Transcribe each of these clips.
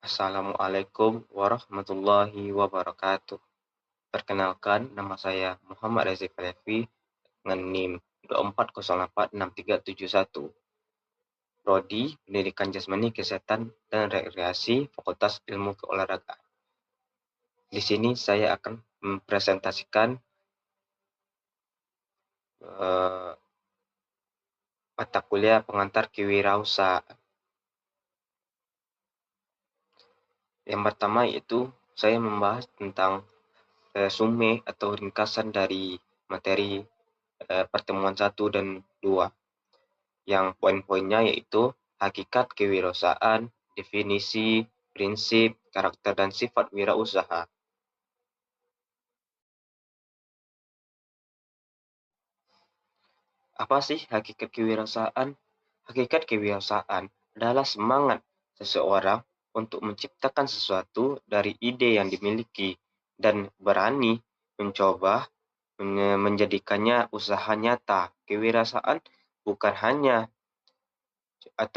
Assalamualaikum warahmatullahi wabarakatuh. Perkenalkan, nama saya Muhammad Rezik Levi dengan NIM 24086371. Prodi Pendidikan Jasmani Kesehatan dan Rekreasi Fakultas Ilmu Keolahragaan. Di sini saya akan mempresentasikan mata kuliah pengantar kewirausahaan. Yang pertama yaitu saya membahas tentang resume atau ringkasan dari materi pertemuan 1 dan 2. Yang poin-poinnya yaitu hakikat kewirausahaan, definisi, prinsip, karakter, dan sifat wirausaha. Apa sih hakikat kewirausahaan? Hakikat kewirausahaan adalah semangat seseorang untuk menciptakan sesuatu dari ide yang dimiliki dan berani mencoba menjadikannya usaha nyata. Kewirausahaan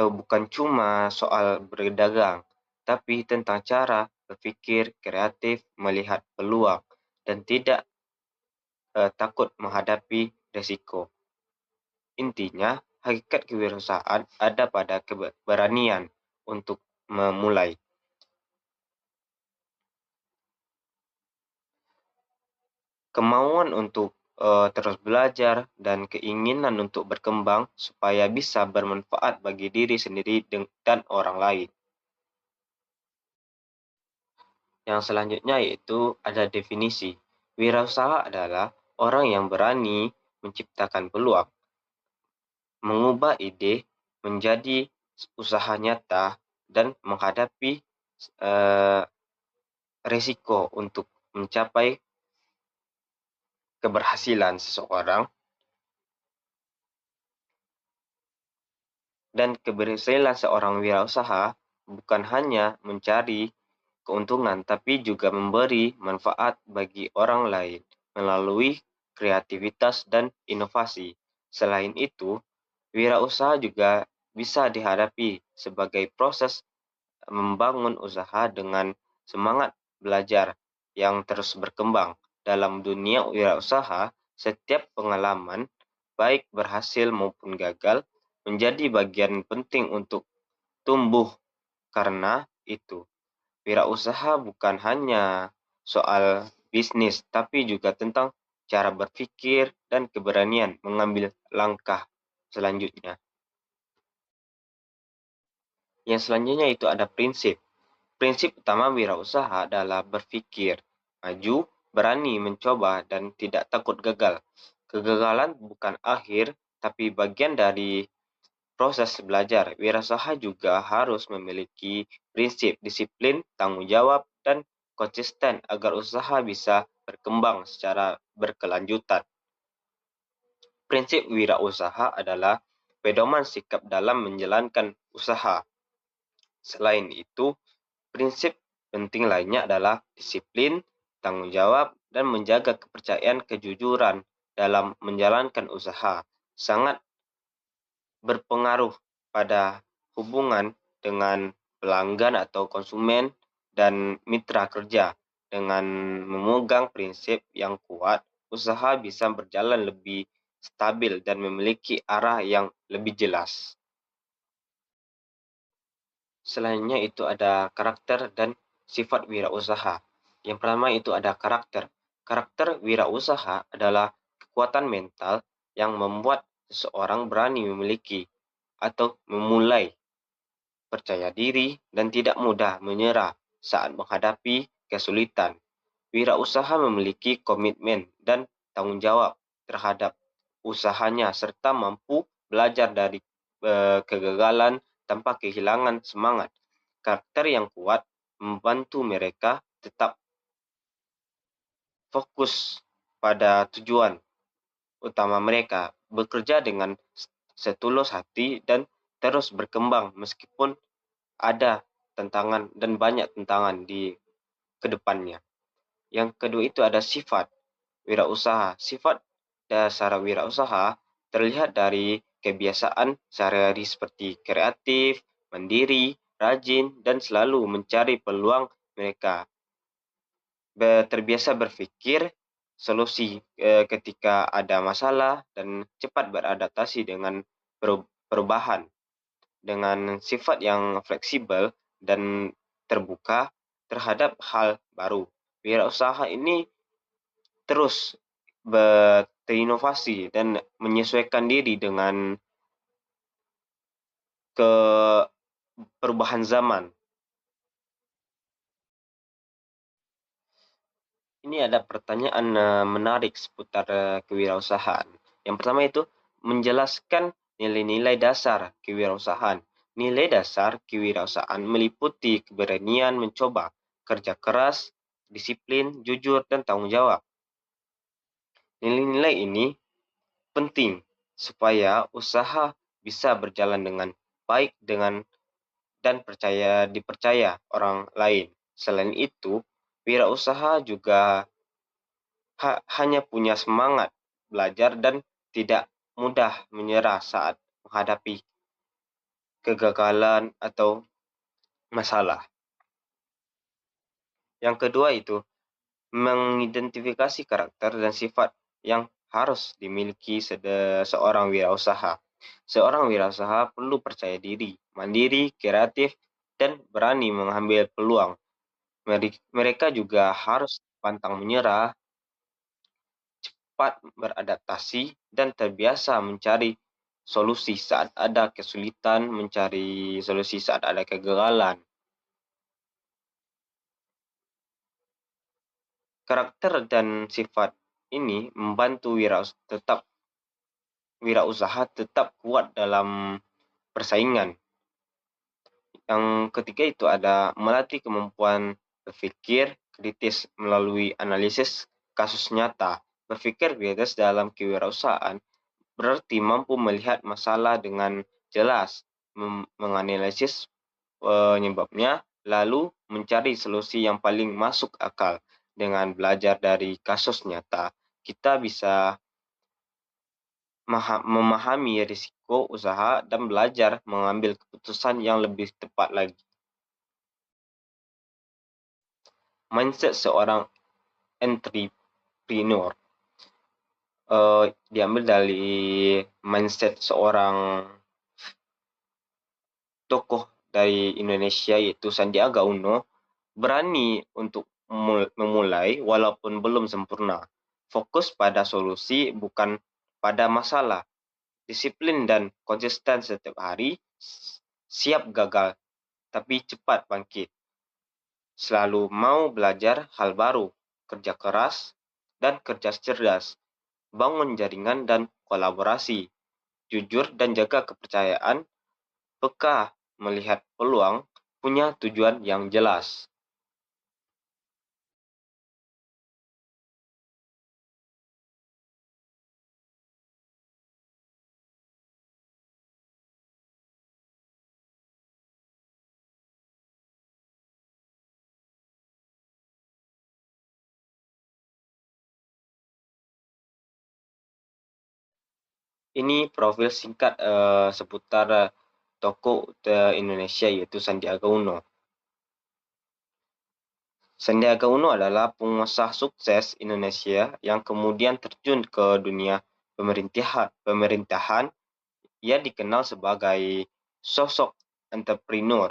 bukan cuma soal berdagang, tapi tentang cara berpikir kreatif, melihat peluang, dan tidak takut menghadapi resiko. Intinya, hakikat kewirausahaan ada pada keberanian untuk memulai. Kemauan untuk terus belajar dan keinginan untuk berkembang supaya bisa bermanfaat bagi diri sendiri dan orang lain. Yang selanjutnya yaitu ada definisi. Wirausaha adalah orang yang berani menciptakan peluang, mengubah ide menjadi usaha nyata, dan menghadapi resiko untuk mencapai keberhasilan seseorang. Dan keberhasilan seorang wirausaha bukan hanya mencari keuntungan, tapi juga memberi manfaat bagi orang lain melalui kreativitas dan inovasi. Selain itu, wirausaha juga bisa dihadapi sebagai proses membangun usaha dengan semangat belajar yang terus berkembang. Dalam dunia wirausaha, setiap pengalaman, baik berhasil maupun gagal, menjadi bagian penting untuk tumbuh. Karena itu, wirausaha bukan hanya soal bisnis, tapi juga tentang cara berpikir dan keberanian mengambil langkah selanjutnya. Yang selanjutnya itu ada prinsip. Prinsip utama wirausaha adalah berpikir maju, berani mencoba, dan tidak takut gagal. Kegagalan bukan akhir, tapi bagian dari proses belajar. Wirausaha juga harus memiliki prinsip disiplin, tanggung jawab, dan konsisten agar usaha bisa berkembang secara berkelanjutan. Prinsip wirausaha adalah pedoman sikap dalam menjalankan usaha. Selain itu, prinsip penting lainnya adalah disiplin, tanggung jawab, dan menjaga kepercayaan kejujuran dalam menjalankan usaha. Sangat berpengaruh pada hubungan dengan pelanggan atau konsumen dan mitra kerja. Dengan memegang prinsip yang kuat, usaha bisa berjalan lebih stabil dan memiliki arah yang lebih jelas. Selanjutnya itu ada karakter dan sifat wirausaha. Yang pertama itu ada karakter. Karakter wirausaha adalah kekuatan mental yang membuat seseorang berani memiliki atau memulai, percaya diri, dan tidak mudah menyerah saat menghadapi kesulitan. Wirausaha memiliki komitmen dan tanggung jawab terhadap usahanya serta mampu belajar dari kegagalan tanpa kehilangan semangat. Karakter yang kuat membantu mereka tetap fokus pada tujuan utama mereka, bekerja dengan setulus hati, dan terus berkembang meskipun ada tantangan dan banyak tantangan di kedepannya. Yang kedua itu ada sifat wirausaha. Sifat dasar wirausaha terlihat dari kebiasaan sehari-hari seperti kreatif, mandiri, rajin, dan selalu mencari peluang. Mereka terbiasa berpikir solusi ketika ada masalah dan cepat beradaptasi dengan perubahan. Dengan sifat yang fleksibel dan terbuka terhadap hal baru, wirausaha ini terus berinovasi dan menyesuaikan diri dengan ke perubahan zaman. Ini ada pertanyaan menarik seputar kewirausahaan. Yang pertama itu menjelaskan nilai-nilai dasar kewirausahaan. Nilai dasar kewirausahaan meliputi keberanian mencoba, kerja keras, disiplin, jujur, dan tanggung jawab. Nilai-nilai ini penting supaya usaha bisa berjalan dengan baik dan dipercaya orang lain. Selain itu, wirausaha juga hanya punya semangat belajar dan tidak mudah menyerah saat menghadapi kegagalan atau masalah. Yang kedua itu mengidentifikasi karakter dan sifat yang harus dimiliki seorang wirausaha. Seorang wirausaha perlu percaya diri, mandiri, kreatif, dan berani mengambil peluang. Mereka juga harus pantang menyerah, cepat beradaptasi, dan terbiasa mencari solusi saat ada kesulitan, mencari solusi saat ada kegagalan. Karakter dan sifat ini membantu wirausaha tetap kuat dalam persaingan. Yang ketiga itu ada melatih kemampuan berpikir kritis melalui analisis kasus nyata. Berpikir kritis dalam kewirausahaan berarti mampu melihat masalah dengan jelas, menganalisis penyebabnya, lalu mencari solusi yang paling masuk akal. Dengan belajar dari kasus nyata, kita bisa memahami risiko usaha dan belajar mengambil keputusan yang lebih tepat lagi. Mindset seorang entrepreneur diambil dari mindset seorang tokoh dari Indonesia yaitu Sandiaga Uno, berani untuk memulai walaupun belum sempurna. Fokus pada solusi bukan pada masalah. Disiplin dan konsisten setiap hari, siap gagal tapi cepat bangkit. Selalu mau belajar hal baru, kerja keras, dan kerja cerdas. Bangun jaringan dan kolaborasi. Jujur dan jaga kepercayaan, peka melihat peluang, punya tujuan yang jelas. Ini profil singkat seputar tokoh Indonesia yaitu Sandiaga Uno. Sandiaga Uno adalah pengusaha sukses Indonesia yang kemudian terjun ke dunia pemerintahan. Ia dikenal sebagai sosok entrepreneur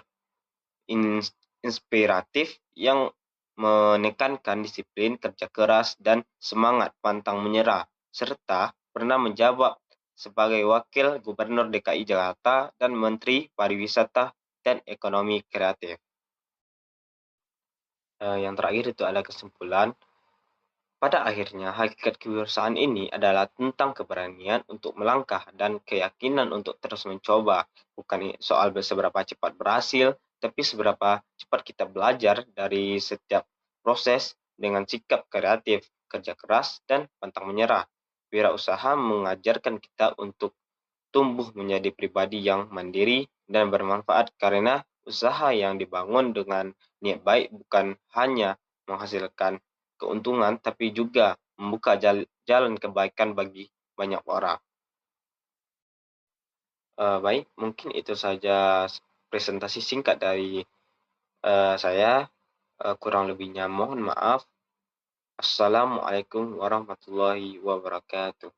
inspiratif yang menekankan disiplin, kerja keras, dan semangat pantang menyerah, serta pernah menjabat sebagai Wakil Gubernur DKI Jakarta dan Menteri Pariwisata dan Ekonomi Kreatif. Yang terakhir itu ada kesimpulan. Pada akhirnya, hakikat kewirausahaan ini adalah tentang keberanian untuk melangkah dan keyakinan untuk terus mencoba. Bukan soal seberapa cepat berhasil, tapi seberapa cepat kita belajar dari setiap proses dengan sikap kreatif, kerja keras, dan pantang menyerah. Wirausaha mengajarkan kita untuk tumbuh menjadi pribadi yang mandiri dan bermanfaat karena usaha yang dibangun dengan niat baik bukan hanya menghasilkan keuntungan tapi juga membuka jalan kebaikan bagi banyak orang. Baik, mungkin itu saja presentasi singkat dari saya. Kurang lebihnya mohon maaf. Assalamualaikum warahmatullahi wabarakatuh.